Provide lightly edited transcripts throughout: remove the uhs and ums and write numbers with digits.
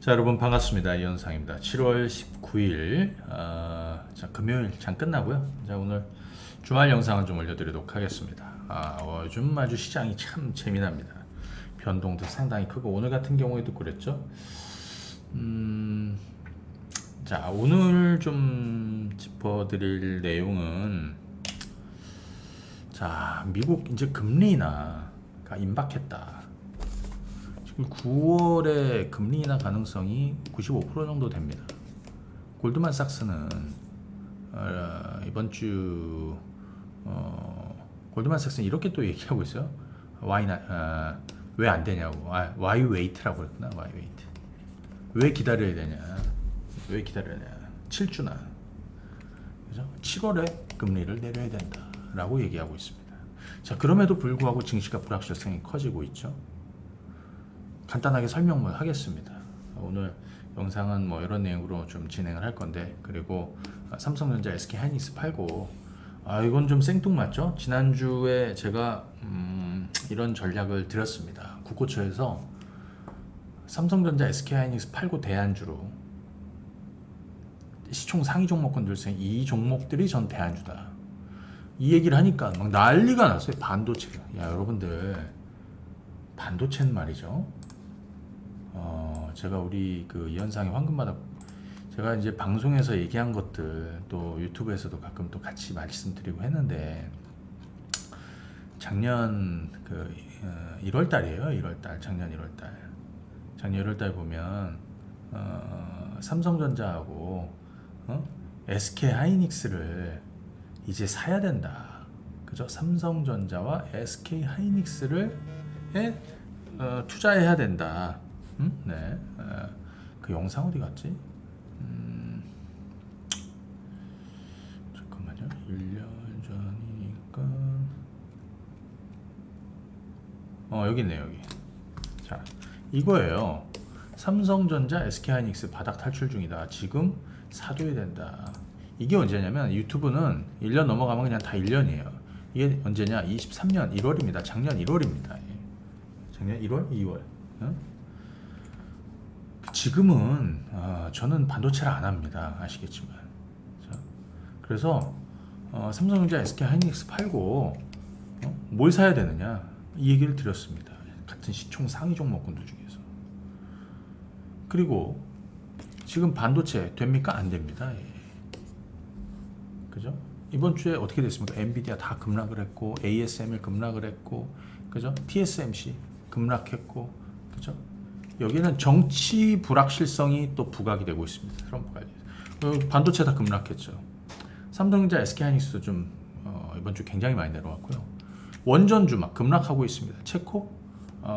자, 여러분 반갑습니다. 이현상입니다. 7월 19일 자, 금요일 장 끝나고요. 자, 오늘 주말 영상을 좀 올려드리도록 하겠습니다. 요즘 아주 시장이 참 재미납니다. 변동도 상당히 크고 오늘 같은 경우에도 그랬죠. 자, 오늘 좀 짚어드릴 내용은 자, 미국 이제 금리 인하가 임박했다. 지금 9월에 금리 인하 가능성이 95% 정도 됩니다. 골드만삭스는 이번 주 골드만삭스는 이렇게 또 얘기하고 있어요. 왜 안 되냐고. Why wait라고 그랬구나. Why wait. 왜 기다려야 되냐. 왜 기다려야 되냐. 7주나. 그죠? 7월에 금리를 내려야 된다라고 얘기하고 있습니다. 자, 그럼에도 불구하고 증시가 불확실성이 커지고 있죠. 간단하게 설명을 하겠습니다. 오늘 영상은 뭐 이런 내용으로 좀 진행을 할 건데, 그리고 삼성전자 SK하이닉스 팔고, 이건 좀 생뚱맞죠? 지난주에 제가 이런 전략을 드렸습니다. 국고처에서 삼성전자 SK하이닉스 팔고 대안주로 시총 상위 종목군들 중에 이 종목들이 전 대안주다. 이 얘기를 하니까 막 난리가 났어요. 반도체가. 야, 여러분들, 반도체는 말이죠. 제가 우리 그 이현상의 황금바닥, 제가 이제 방송에서 얘기한 것들 또 유튜브에서도 가끔 또 같이 말씀드리고 했는데, 작년 그 1월 달이에요. 1월 달. 작년 1월 달. 작년 1월 달 보면 삼성전자하고 SK하이닉스를 이제 사야 된다. 그죠? 삼성전자와 SK하이닉스를 투자해야 된다. 네. 그 영상 어디 갔지? 잠깐만요. 1년 전이니까. 여기 있네요, 여기. 자, 이거예요. 삼성전자 SK하이닉스 바닥 탈출 중이다. 지금 사둬야 된다. 이게 언제냐면, 유튜브는 1년 넘어가면 그냥 다 1년이에요. 이게 언제냐? 23년 1월입니다. 작년 1월입니다. 작년 1월? 2월. 지금은 저는 반도체를 안 합니다. 아시겠지만. 자, 그래서 삼성전자 SK하이닉스 팔고 뭘 사야 되느냐 이 얘기를 드렸습니다. 같은 시총 상위 종목군들 중에서. 그리고 지금 반도체 됩니까? 안 됩니다. 예. 그죠? 이번 주에 어떻게 됐습니까? 엔비디아 다 급락을 했고, ASML 급락을 했고, 그죠? TSMC 급락했고, 그죠? 여기는 정치 불확실성이 또 부각이 되고 있습니다. 트럼프 관련. 반도체 다 급락했죠. 삼성전자, SK하이닉스도 좀 이번 주 굉장히 많이 내려왔고요. 원전주 막 급락하고 있습니다. 체코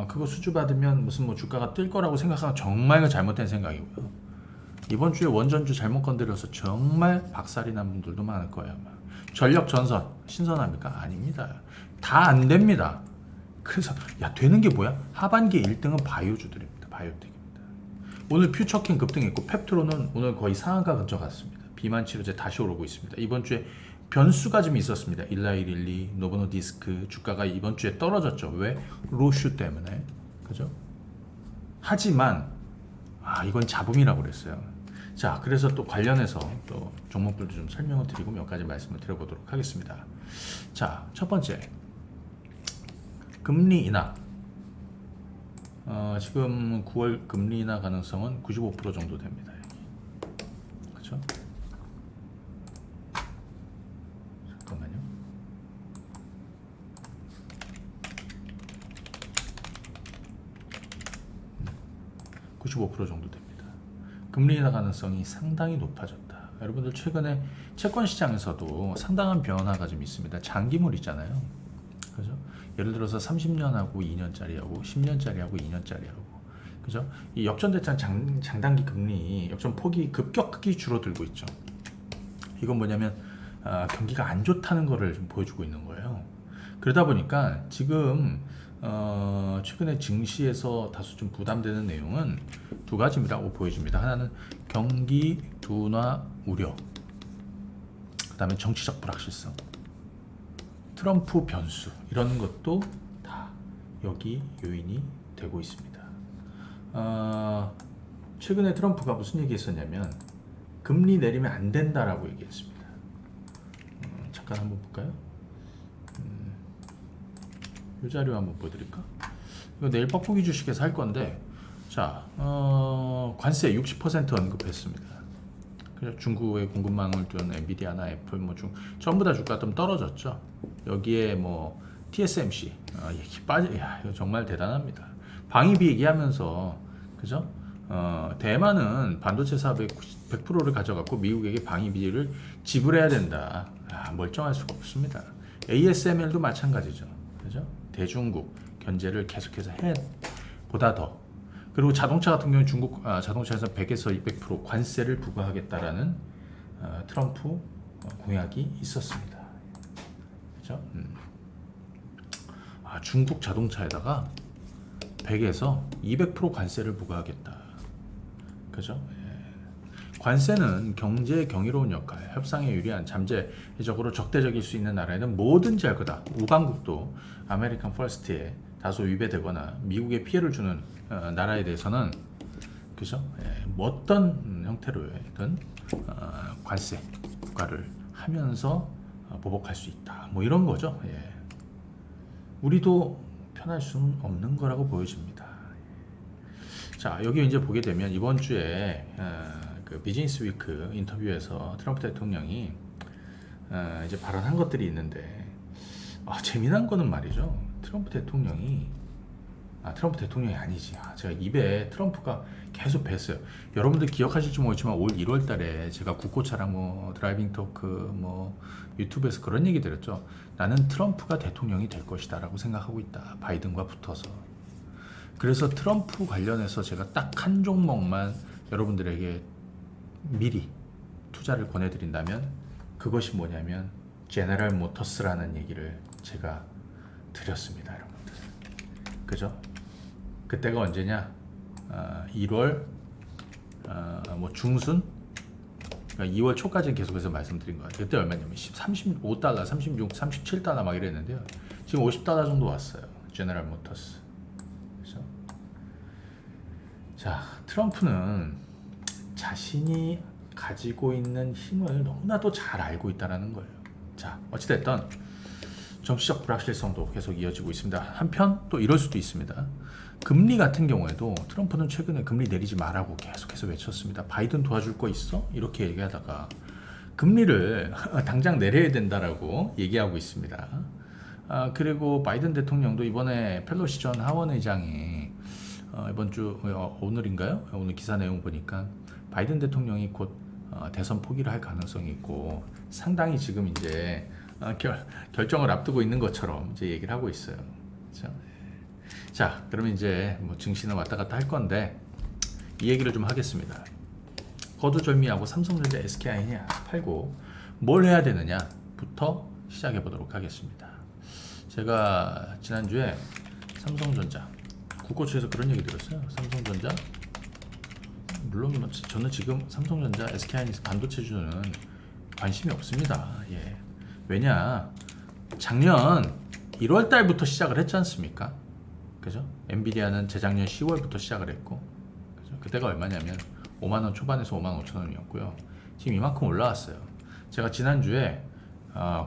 그거 수주 받으면 무슨 뭐 주가가 뜰 거라고 생각하면 정말 잘못된 생각이고요. 이번 주에 원전주 잘못 건드려서 정말 박살이 난 분들도 많을 거예요. 아마. 전력 전선 신선합니까? 아닙니다. 다 안 됩니다. 그래서 야, 되는 게 뭐야? 하반기 1등은 바이오주들입니다. 바이오텍입니다. 오늘 퓨처킹 급등했고, 펩트로는 오늘 거의 상한가 근처 갔습니다. 비만 치료제 다시 오르고 있습니다. 이번 주에 변수가 좀 있었습니다. 일라이릴리, 노보노디스크 주가가 이번 주에 떨어졌죠. 왜? 로슈 때문에. 그죠? 하지만 이건 잡음이라고 그랬어요. 자, 그래서 또 관련해서 또 종목들도 좀 설명을 드리고 몇 가지 말씀을 드려보도록 하겠습니다. 자, 첫 번째, 금리 인하. 지금 9월 금리 인하 가능성은 95% 정도 됩니다. 그렇죠? 잠깐만요. 95% 정도 됩니다. 금리 인하 가능성이 상당히 높아졌다. 여러분들 최근에 채권 시장에서도 상당한 변화가 좀 있습니다. 장기물 있잖아요. 그죠? 예를 들어서 30년하고 2년짜리하고 10년짜리하고 2년짜리하고, 그죠? 이 역전됐잖아. 장단기 금리 역전 폭이 급격하게 줄어들고 있죠. 이건 뭐냐면 경기가 안 좋다는 거를 좀 보여주고 있는 거예요. 그러다 보니까 지금 최근에 증시에서 다소 좀 부담되는 내용은 두 가지라고 보여집니다. 하나는 경기 둔화 우려, 그 다음에 정치적 불확실성, 트럼프 변수, 이런 것도 다 여기 요인이 되고 있습니다. 최근에 트럼프가 무슨 얘기했었냐면 금리 내리면 안 된다라고 얘기했습니다. 잠깐 한번 볼까요? 이 자료 한번 보여드릴까? 이거 내일 뻐꾸기 주식에서 할 건데, 자, 관세 60% 언급했습니다. 그래서 중국의 공급망을 둔 엔비디아나 애플 전부 다 주가 좀 떨어졌죠. 여기에 뭐 TSMC 얘기 야 이거 정말 대단합니다. 방위비 얘기하면서 그죠? 대만은 반도체 사업의 100%를 가져갔고 미국에게 방위비를 지불해야 된다. 멀쩡할 수가 없습니다. ASML도 마찬가지죠. 그죠? 대중국 견제를 계속해서 해 보다 더. 그리고 자동차 같은 경우는 중국 자동차에서 100에서 200% 관세를 부과하겠다라는 트럼프 공약이 있었습니다. 그죠? 중국 자동차에다가 100에서 200% 관세를 부과하겠다. 그죠? 예. 관세는 경제 경이로운 역할, 협상에 유리한 잠재적으로 적대적일 수 있는 나라에는 뭐든지 할 거다. 우방국도 아메리칸 퍼스트에 다소 위배되거나 미국에 피해를 주는 나라에 대해서는 그죠? 예, 뭐 어떤 형태로든 관세 국가를 하면서 보복할 수 있다. 뭐 이런 거죠. 예. 우리도 편할 수는 없는 거라고 보여집니다. 자, 여기 이제 보게 되면 이번 주에 그 비즈니스 위크 인터뷰에서 트럼프 대통령이 이제 발언한 것들이 있는데 재미난 거는 말이죠. 트럼프 대통령이 아니지. 제가 입에 트럼프가 계속 뱄어요. 여러분들 기억하실지 모르지만 올 1월 달에 제가 국고차랑 뭐 드라이빙 토크 뭐 유튜브에서 그런 얘기 드렸죠. 나는 트럼프가 대통령이 될 것이다 라고 생각하고 있다. 바이든과 붙어서. 그래서 트럼프 관련해서 제가 딱 한 종목만 여러분들에게 미리 투자를 권해드린다면 그것이 뭐냐면 제너럴 모터스라는 얘기를 제가 드렸습니다. 여러분들. 그죠? 그때가 언제냐? 1월 뭐 중순, 그러니까 2월 초까지는 계속해서 말씀드린 것 같아요. 그때 얼마냐면 35달러, 36, 37달러 막 이랬는데요. 지금 50달러 정도 왔어요. 제너럴 모터스. 그렇죠? 자, 트럼프는 자신이 가지고 있는 힘을 너무나도 잘 알고 있다는 거예요. 자, 어찌됐든 정치적 불확실성도 계속 이어지고 있습니다. 한편 또 이럴 수도 있습니다. 금리 같은 경우에도 트럼프는 최근에 금리 내리지 말라고 계속해서 외쳤습니다. 바이든 도와줄 거 있어? 이렇게 얘기하다가 금리를 당장 내려야 된다라고 얘기하고 있습니다. 그리고 바이든 대통령도 이번에 펠로시 전 하원 의장이 이번 주 오늘인가요? 오늘 기사 내용 보니까 바이든 대통령이 곧 대선 포기를 할 가능성이 있고 상당히 지금 이제 결정을 앞두고 있는 것처럼 이제 얘기를 하고 있어요. 그렇죠? 자, 그러면 이제 뭐 증시는 왔다 갔다 할 건데 이 얘기를 좀 하겠습니다. 거두절미하고 삼성전자, SK하이닉스 팔고 뭘 해야 되느냐부터 시작해 보도록 하겠습니다. 제가 지난주에 삼성전자 국고처에서 그런 얘기 들었어요. 삼성전자 물론 저는 지금 삼성전자, SK하이닉스 반도체주는 관심이 없습니다. 예. 왜냐? 작년 1월 달부터 시작을 했지 않습니까? 그죠? 엔비디아는 재작년 10월부터 시작을 했고, 그죠? 그때가 얼마냐면 5만원 초반에서 5만 5천 원이었고요. 지금 이만큼 올라왔어요. 제가 지난주에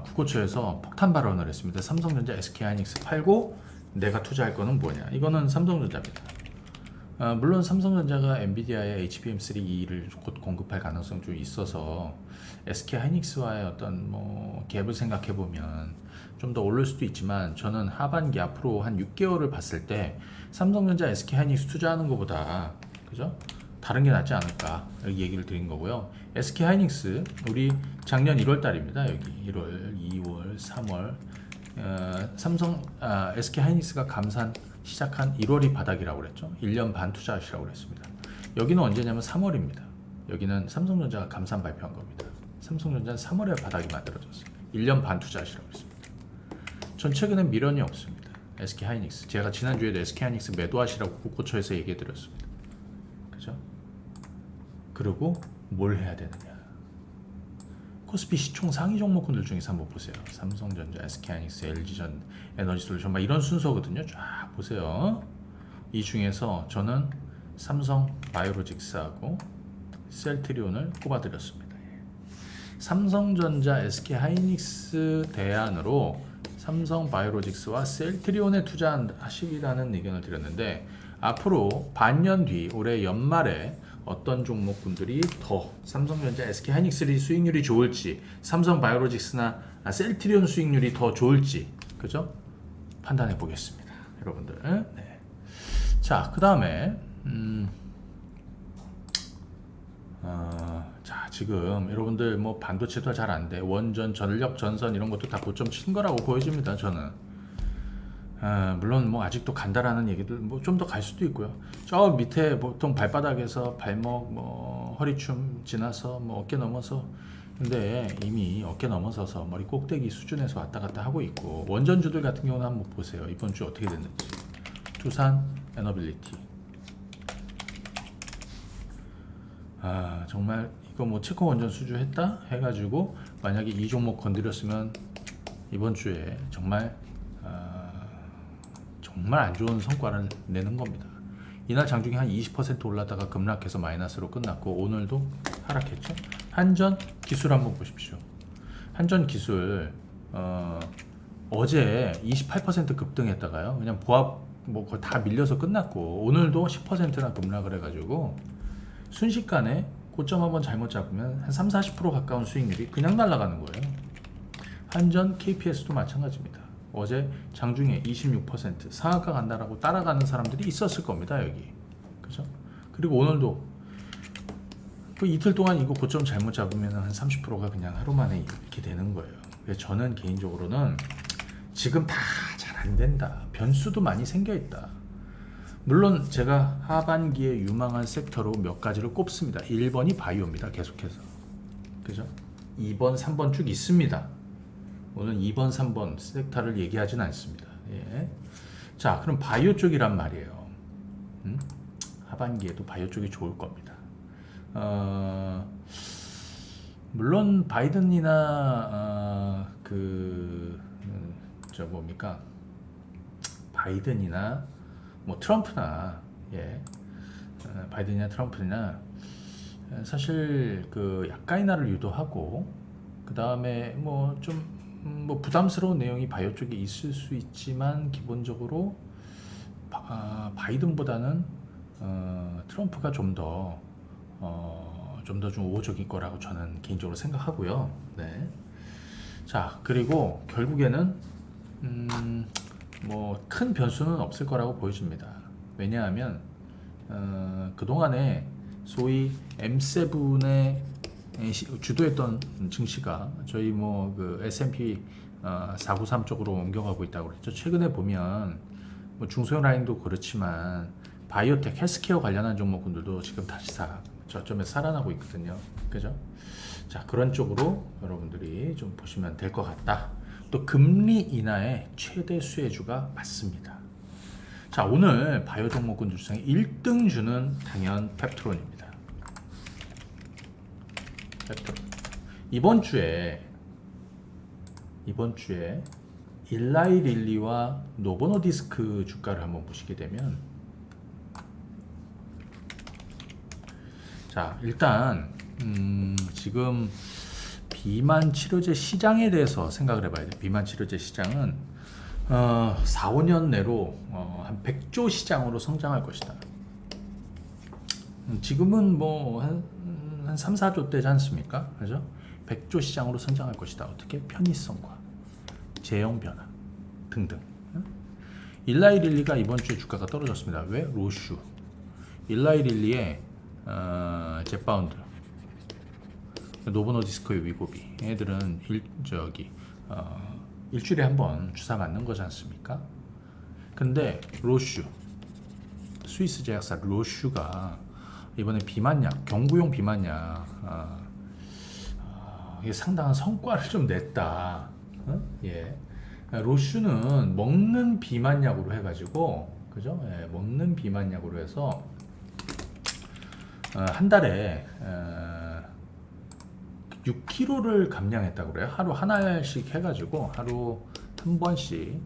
국고처에서 폭탄 발언을 했습니다. 삼성전자, SK하이닉스 팔고 내가 투자할 거는 뭐냐? 이거는 삼성전자입니다. 물론 삼성전자가 엔비디아의 HBM3E를 곧 공급할 가능성 좀 있어서 SK하이닉스와의 어떤 뭐 갭을 생각해 보면 좀 더 오를 수도 있지만 저는 하반기 앞으로 한 6개월을 봤을 때 삼성전자, SK하이닉스 투자하는 것보다 그죠? 다른 게 낫지 않을까 여기 얘기를 드린 거고요. SK하이닉스 우리 작년 1월 달입니다. 여기 1월, 2월, 3월 SK하이닉스가 감산 시작한 1월이 바닥이라고 그랬죠. 1년 반 투자하시라고 그랬습니다. 여기는 언제냐면 3월입니다. 여기는 삼성전자가 감산 발표한 겁니다. 삼성전자는 3월에 바닥이 만들어졌어요. 1년 반 투자하시라고 했습니다. 전 최근에 미련이 없습니다. SK하이닉스. 제가 지난주에도 SK하이닉스 매도하시라고 국고처에서 얘기해 드렸습니다. 그죠? 그리고 뭘 해야 되느냐. 코스피 시총 상위 종목군들 중에서 한번 보세요. 삼성전자, SK하이닉스, LG전, 에너지솔루션 막 이런 순서거든요. 쫙 보세요. 이 중에서 저는 삼성 바이오로직스하고 셀트리온을 꼽아드렸습니다. 예. 삼성전자, SK 하이닉스 대안으로 삼성 바이오로직스와 셀트리온에 투자하시라는 의견을 드렸는데, 앞으로 반년 뒤 올해 연말에 어떤 종목군들이 더 삼성전자, SK 하이닉스 수익률이 좋을지, 삼성 바이오로직스나 셀트리온 수익률이 더 좋을지, 그죠? 판단해 보겠습니다, 여러분들. 네. 자, 그 다음에 자, 지금 여러분들 뭐 반도체도 잘 안 돼, 원전, 전력, 전선 이런 것도 다 고점 친 거라고 보여집니다, 저는. 물론 뭐 아직도 간다라는 얘기들 뭐 좀 더 갈 수도 있고요. 저 밑에 보통 발바닥에서 발목, 뭐 허리춤 지나서 뭐 어깨 넘어서, 근데 이미 어깨 넘어서서 머리 꼭대기 수준에서 왔다 갔다 하고 있고, 원전주들 같은 경우는 한번 보세요. 이번 주 어떻게 됐는지. 두산 에너빌리티, 정말 이거 뭐 체코 원전 수주했다 해가지고 만약에 이 종목 건드렸으면 이번 주에 정말 정말 안 좋은 성과를 내는 겁니다. 이날 장중에 한 20% 올랐다가 급락해서 마이너스로 끝났고, 오늘도 하락했죠. 한전 기술 한번 보십시오. 한전 기술 어제 28% 급등했다가요, 그냥 보합 뭐 거의 다 밀려서 끝났고, 오늘도 10%나 급락을 해가지고 순식간에 고점 한번 잘못 잡으면 한 30-40% 가까운 수익률이 그냥 날아가는 거예요. 한전 KPS도 마찬가지입니다. 어제 장중에 26% 상한가 간다라고 따라가는 사람들이 있었을 겁니다, 여기. 그죠? 그리고 오늘도 그 이틀 동안 이거 고점 잘못 잡으면 한 30%가 그냥 하루 만에 이렇게 되는 거예요. 그래서 저는 개인적으로는 지금 다 잘 안 된다, 변수도 많이 생겨 있다. 물론 제가 하반기에 유망한 섹터로 몇 가지를 꼽습니다. 1번이 바이오입니다, 계속해서. 그죠? 2번, 3번 쭉 있습니다. 오늘 2번, 3번 섹터를 얘기하진 않습니다. 예. 자, 그럼 바이오 쪽이란 말이에요. 하반기에도 바이오 쪽이 좋을 겁니다. 물론 바이든이나 뭡니까? 바이든이나 뭐 트럼프나, 예, 바이든이나 트럼프나 사실 그 약간이나를 유도하고, 그 다음에 뭐 좀 뭐 부담스러운 내용이 바이오 쪽에 있을 수 있지만, 기본적으로 바이든보다는 트럼프가 좀 더 좀 우호적일 거라고 저는 개인적으로 생각하고요. 네. 자, 그리고 결국에는 뭐 큰 변수는 없을 거라고 보여집니다. 왜냐하면 그동안에 소위 M7의 주도했던 증시가 저희 뭐 그 S&P 493 쪽으로 옮겨가고 있다고 그랬죠. 최근에 보면 뭐 중소형 라인도 그렇지만 바이오텍, 헬스케어 관련한 종목군들도 지금 다시 저점에서 살아나고 있거든요. 그죠? 자, 그런 쪽으로 여러분들이 좀 보시면 될 것 같다. 또 금리 인하의 최대 수혜주가 맞습니다. 자, 오늘 바이오 종목군들 중에 1등 주는 당연 펩트론입니다. 펩트론. 이번 주에 일라이 릴리와 노보노디스크 주가를 한번 보시게 되면, 자, 일단 지금 비만 치료제 시장에 대해서 생각을 해봐야 돼요. 비만 치료제 시장은 4, 5년 내로 한 100조 시장으로 성장할 것이다. 지금은 뭐 한 3, 4조 대지 않습니까? 그죠? 100조 시장으로 성장할 것이다. 어떻게? 편의성과 제형 변화 등등. 일라이 릴리가 이번 주에 주가가 떨어졌습니다. 왜? 로슈. 일라이 릴리의 젯바운드, 노보노디스크의 위고비, 얘들은 일주일에 한 번 주사 맞는 거지 않습니까? 근데 로슈, 스위스 제약사 로슈가 이번에 비만약, 경구용 비만약 이게 상당한 성과를 좀 냈다. 예. 로슈는 먹는 비만약으로 해가지고, 그죠? 예, 먹는 비만약으로 해서 한 달에 6kg를 감량했다고 그래요. 하루 하나씩 해가지고 하루 한 번씩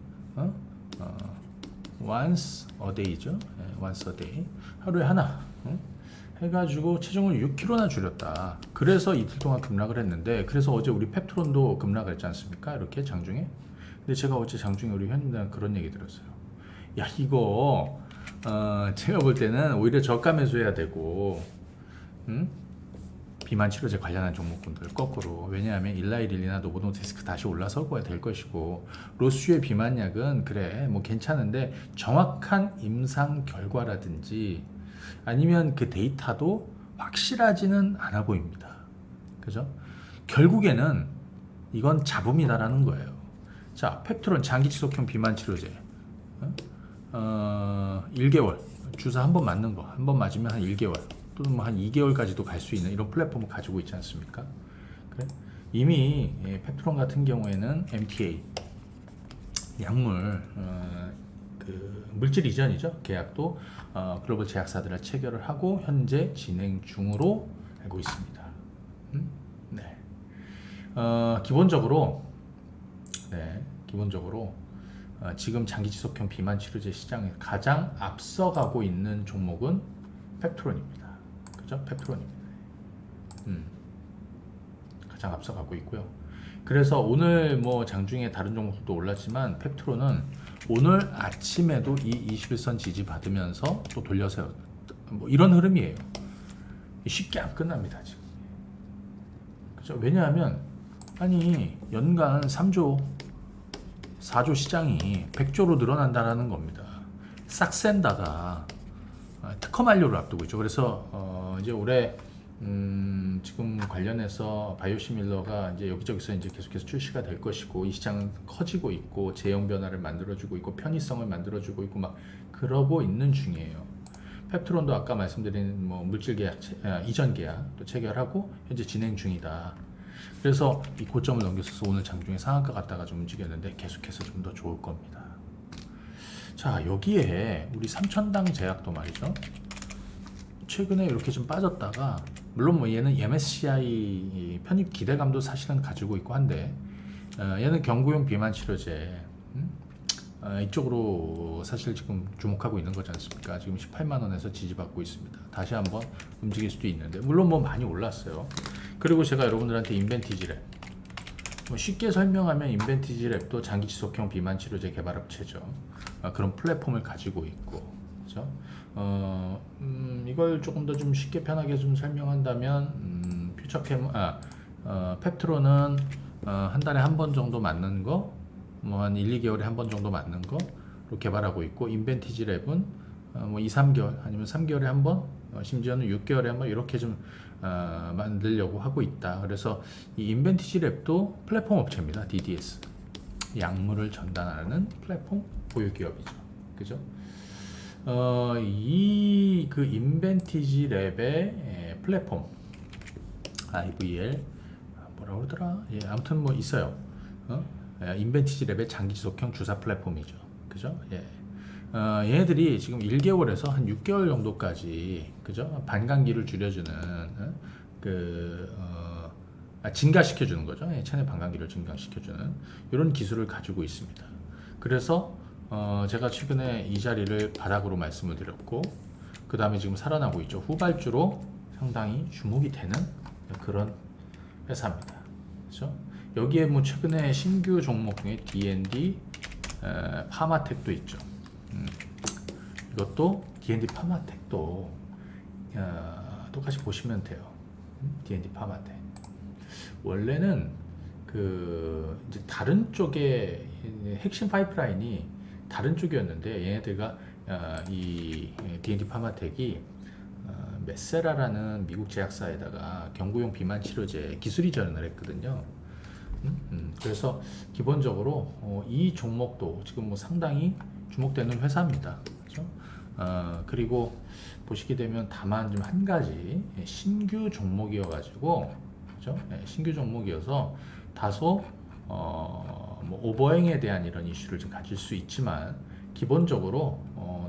once a day죠. once a day. 하루에 하나. 해가지고 체중을 6kg나 줄였다. 그래서 이틀 동안 급락을 했는데, 그래서 어제 우리 펩트론도 급락을 했지 않습니까? 이렇게 장중에. 근데 제가 어제 장중에 우리 회원님들한테 그런 얘기 들었어요. 야, 이거 제가 볼 때는 오히려 저가 매수해야 되고, 비만 치료제 관련한 종목군들 거꾸로. 왜냐하면 일라이릴리나 노보노디스크 다시 올라서고 될 것이고, 로스유의 비만약은 그래 뭐 괜찮은데 정확한 임상 결과라든지 아니면 그 데이터도 확실하지는 않아 보입니다. 그죠? 결국에는 이건 잡음이다라는 거예요. 자, 펩트론 장기 지속형 비만 치료제. 1개월 주사 한 번 맞는 거, 한 번 맞으면 한 1개월 또는 뭐 한 2개월까지도 갈 수 있는 이런 플랫폼을 가지고 있지 않습니까? 그래? 이미 펩트론 같은 경우에는 MTA 약물 그 물질 이전이죠. 계약도 글로벌 제약사들을 체결을 하고 현재 진행 중으로 알고 있습니다. 네. 기본적으로 지금 장기 지속형 비만 치료제 시장에 가장 앞서가고 있는 종목은 펩트론입니다. 그죠? 펩트론입니다. 가장 앞서가고 있고요. 그래서 오늘 뭐 장중에 다른 종목도 올랐지만 펩트론은 오늘 아침에도 이 21선 지지 받으면서 또 돌려서 뭐 이런 흐름이에요. 쉽게 안 끝납니다 지금. 그죠? 왜냐하면 아니 연간 3조 4조 시장이 100조로 늘어난다는 겁니다. 싹센다가 특허 만료를 앞두고 있죠. 그래서 이제 올해 지금 관련해서 바이오시밀러가 이제 여기저기서 이제 계속해서 출시가 될 것이고, 이 시장은 커지고 있고 제형 변화를 만들어주고 있고 편의성을 만들어주고 있고 막 그러고 있는 중이에요. 펩트론도 아까 말씀드린 뭐 물질 계약 이전 계약 또 체결하고 현재 진행 중이다. 그래서 이 고점을 넘겼어서 오늘 장중에 상한가 갔다가 좀 움직였는데 계속해서 좀 더 좋을 겁니다. 자, 여기에 우리 삼천당 제약도 말이죠. 최근에 이렇게 좀 빠졌다가, 물론 뭐 얘는 MSCI 편입 기대감도 사실은 가지고 있고 한데, 얘는 경구용 비만 치료제 이쪽으로 사실 지금 주목하고 있는 거지 않습니까? 지금 18만 원에서 지지받고 있습니다. 다시 한번 움직일 수도 있는데, 물론 뭐 많이 올랐어요. 그리고 제가 여러분들한테 인벤티지랩, 뭐 쉽게 설명하면 인벤티지랩도 장기 지속형 비만 치료제 개발 업체죠. 그런 플랫폼을 가지고 있고, 그렇죠? 이걸 조금 더 좀 쉽게 편하게 좀 설명한다면, 펩트론은 한 달에 한 번 정도 맞는 거, 뭐 한 1, 2개월에 한 번 정도 맞는 거로 개발하고 있고, 인벤티지랩은 뭐 2, 3개월 아니면 3개월에 한 번, 심지어는 6개월에 한 번 이렇게 좀 만들려고 하고 있다. 그래서 이 인벤티지랩도 플랫폼 업체입니다. DDS. 약물을 전달하는 플랫폼 보유 기업이죠. 그죠? 이 그 인벤티지랩의 플랫폼 IVL 뭐라 그러더라? 예, 아무튼 뭐 있어요. 인벤티지랩의 장기 지속형 주사 플랫폼이죠. 그죠? 예. 얘네들이 지금 1개월에서 한 6개월 정도까지, 그죠? 반감기를 줄여주는 증가시켜주는 거죠. 예, 체내 반감기를 증가시켜주는 이런 기술을 가지고 있습니다. 그래서 제가 최근에 이 자리를 바닥으로 말씀을 드렸고, 그 다음에 지금 살아나고 있죠. 후발주로 상당히 주목이 되는 그런 회사입니다. 그렇죠? 여기에 뭐 최근에 신규 종목 중에 D&D 파마텍도 있죠. 이것도 D&D 파마텍도 똑같이 보시면 돼요. D&D 파마텍 원래는 그 이제 다른 쪽에 핵심 파이프라인이 다른 쪽이었는데, 얘네들가 이 D&D 파마텍이 메세라라는 미국 제약사에다가 경구용 비만 치료제 기술 이전을 했거든요. 그래서 기본적으로 이 종목도 지금 뭐 상당히 주목되는 회사입니다. 그렇죠? 그리고 보시게 되면 다만 좀 한 가지 신규 종목이어가지고, 그렇죠? 신규 종목이어서 다소 뭐 오버행에 대한 이런 이슈를 좀 가질 수 있지만, 기본적으로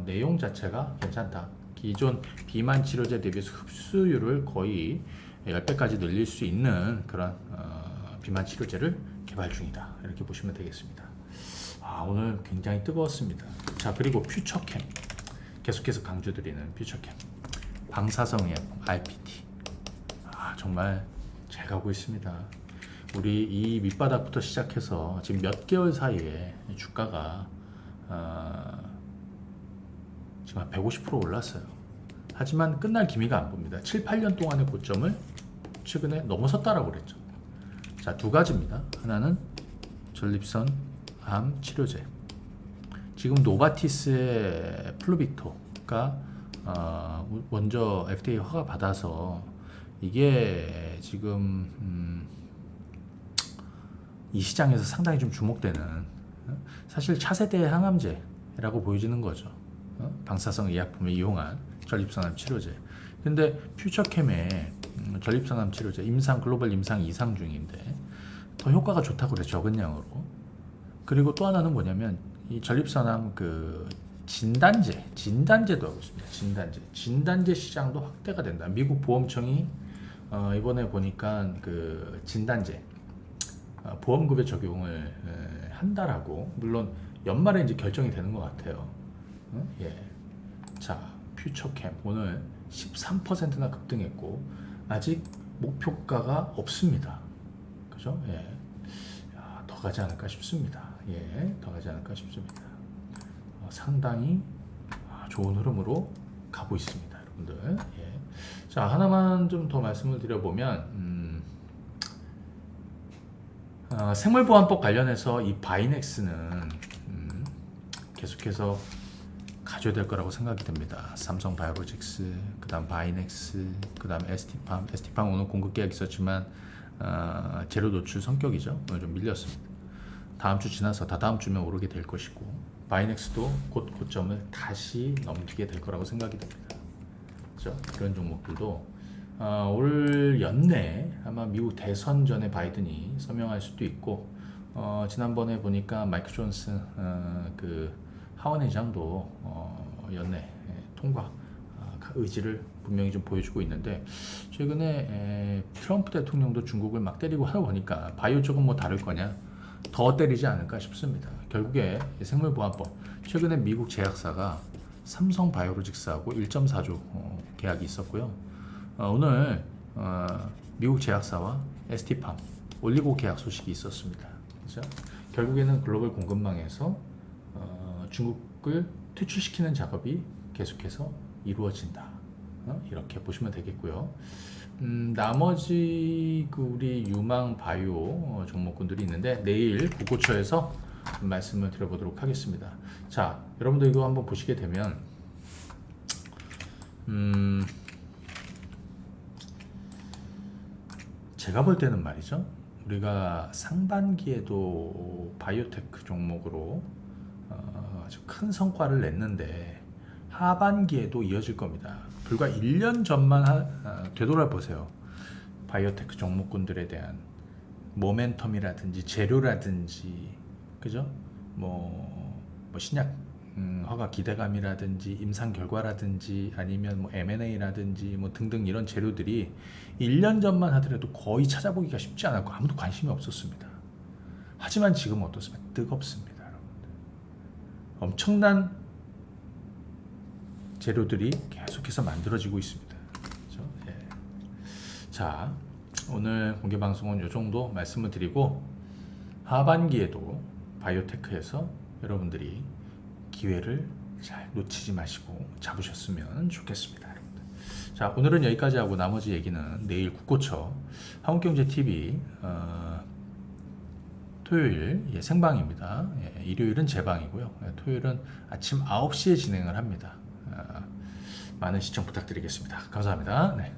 내용 자체가 괜찮다. 기존 비만 치료제 대비해서 흡수율을 거의 10배까지 늘릴 수 있는 그런 비만 치료제를 개발 중이다. 이렇게 보시면 되겠습니다. 오늘 굉장히 뜨거웠습니다. 자, 그리고 퓨처캠 계속해서 강조드리는 퓨처캠 방사성의 RPT 정말 잘 가고 있습니다. 우리 이 밑바닥부터 시작해서 지금 몇 개월 사이에 주가가 지금 한 150% 올랐어요. 하지만 끝날 기미가 안 봅니다. 7, 8년 동안의 고점을 최근에 넘어섰다라고 그랬죠. 자, 두 가지입니다. 하나는 전립선 암 치료제. 지금 노바티스의 플루빅토가 먼저 FDA 허가 받아서 이게 지금 이 시장에서 상당히 좀 주목되는 사실 차세대 항암제라고 보여지는 거죠. 방사성 의약품을 이용한 전립선암 치료제. 근데 퓨처캠의 전립선암 치료제 글로벌 임상 2상 중인데 더 효과가 좋다고 그래, 적은 양으로. 그리고 또 하나는 뭐냐면 이 전립선암 그 진단제도 하고 있습니다. 진단제 시장도 확대가 된다. 미국 보험청이 이번에 보니까 그 진단제 보험급여 적용을 한다라고, 물론 연말에 이제 결정이 되는 것 같아요. 예. 자, 퓨처캠 오늘 13%나 급등했고 아직 목표가가 없습니다. 그죠? 예. 더 가지 않을까 싶습니다. 예, 더 가지 않을까 싶습니다. 상당히 좋은 흐름으로 가고 있습니다, 여러분들. 예. 자, 하나만 좀 더 말씀을 드려보면 생물보안법 관련해서 이 바이넥스는 계속해서 가져야 될 거라고 생각이 듭니다. 삼성 바이오로직스, 그 다음 바이넥스, 그 다음 ST팜 오늘 공급 계약 있었지만 재료 노출 성격이죠. 오늘 좀 밀렸습니다. 다음 주 지나서 다다음 주면 오르게 될 것이고, 바이넥스도 곧 고점을 다시 넘기게 될 거라고 생각이 됩니다. 그렇죠? 이런 종목들도 올 연내 아마 미국 대선 전에 바이든이 서명할 수도 있고, 지난번에 보니까 마이크 존슨 그 하원 의장도 연내 통과 의지를 분명히 좀 보여주고 있는데, 최근에 트럼프 대통령도 중국을 막 때리고 하다 보니까 바이오 쪽은 뭐 다를 거냐, 더 때리지 않을까 싶습니다. 결국에 생물보안법, 최근에 미국 제약사가 삼성 바이오로직스하고 1.4조 계약이 있었고요. 오늘 미국 제약사와 ST팜 올리고 계약 소식이 있었습니다. 그렇죠? 결국에는 글로벌 공급망에서 중국을 퇴출시키는 작업이 계속해서 이루어진다. 이렇게 보시면 되겠고요. 나머지 그 우리 유망 바이오 종목군들이 있는데 내일 국고처에서 말씀을 드려보도록 하겠습니다. 자, 여러분들 이거 한번 보시게 되면 제가 볼 때는 말이죠, 우리가 상반기에도 바이오테크 종목으로 아주 큰 성과를 냈는데 하반기에도 이어질 겁니다. 불과 1년 전만 되돌아보세요. 바이오테크 종목군들에 대한 모멘텀이라든지 재료라든지, 그죠? 뭐 신약 허가 기대감이라든지 임상 결과라든지 아니면 뭐 M&A라든지 뭐 등등 이런 재료들이 1년 전만 하더라도 거의 찾아보기가 쉽지 않았고 아무도 관심이 없었습니다. 하지만 지금 어떻습니까? 뜨겁습니다, 여러분들. 엄청난 재료들이 계속해서 만들어지고 있습니다. 그렇죠? 예. 자, 오늘 공개 방송은 이 정도 말씀을 드리고, 하반기에도 바이오테크에서 여러분들이 기회를 잘 놓치지 마시고 잡으셨으면 좋겠습니다, 여러분들. 자, 오늘은 여기까지 하고 나머지 얘기는 내일 국고처 한국경제TV 토요일 생방입니다. 일요일은 재방이고요. 토요일은 아침 9시에 진행을 합니다. 많은 시청 부탁드리겠습니다. 감사합니다. 네.